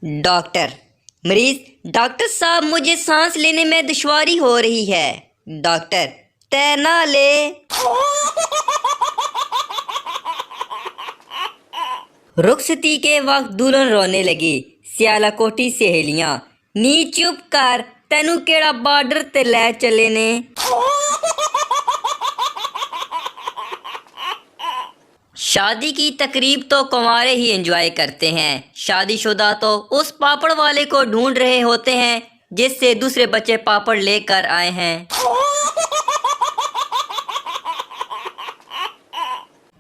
Doctor. मरीज, doctor साहब मुझे सांस लेने में दुश्वारी हो रही है। डॉक्टर, तैरना ले। रुखसती के वक्त दुल्हन रोने लगी। सियालाकोटी सहेलियां, नी चुप कर, तेनू केड़ा बॉर्डर ते ले चले ने। शादी की तकरीब तो कुंवारे ही एंजॉय करते हैं, शादीशुदा तो उस पापड़ वाले को ढूंढ रहे होते हैं जिससे दूसरे बच्चे पापड़ लेकर आए हैं।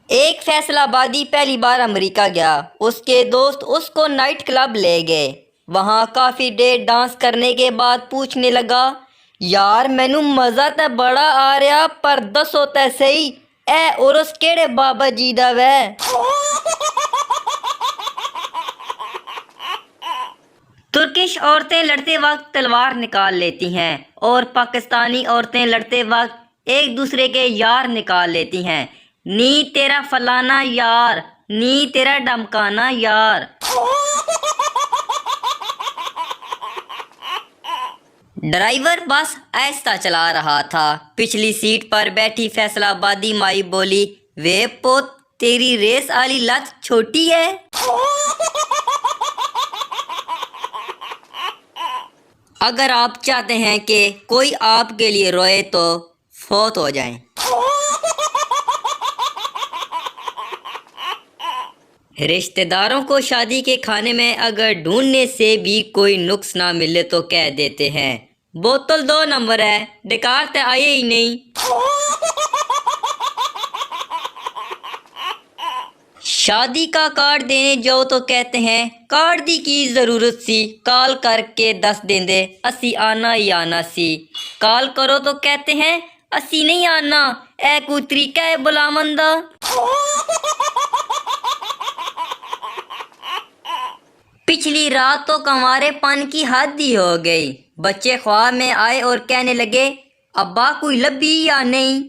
एक फैसलाबादी पहली बार अमेरिका गया। उसके दोस्त उसको नाइट क्लब ले गए। वहाँ काफ़ी देर डांस करने के बाद पूछने लगा, यार मैनू मज़ा तो बड़ा आ रहा, पर दसो तो सही ए उर्स केड़े बाबा जी दा वै। तुर्किश औरतें लड़ते वक्त तलवार निकाल लेती हैं और पाकिस्तानी औरतें लड़ते वक्त एक दूसरे के यार निकाल लेती हैं। नी तेरा फलाना यार, नी तेरा डमकाना यार। ड्राइवर बस आहिस्ता चला रहा था। पिछली सीट पर बैठी फैसलाबादी माई बोली, वे पुत, तेरी रेस वाली लत छोटी है। अगर आप चाहते हैं कि कोई आपके लिए रोए तो फौत हो जाएं। रिश्तेदारों को शादी के खाने में अगर ढूंढने से भी कोई नुक्स ना मिले तो कह देते हैं, बोतल 2 नंबर है, बेकार तो आए ही नहीं। शादी का कार्ड देने जाओ तो कहते हैं, कार्ड दी की जरूरत सी, कॉल करके दस देंदे असी आना ही आना सी। कॉल करो तो कहते हैं, असी नहीं आना, ए कोई तरीका है बुलावन दा। पिछली रात तो कंवारेपन की हद ही हो गई। बच्चे ख्वाब में आए और कहने लगे, अब्बा कोई लब्बी या नहीं।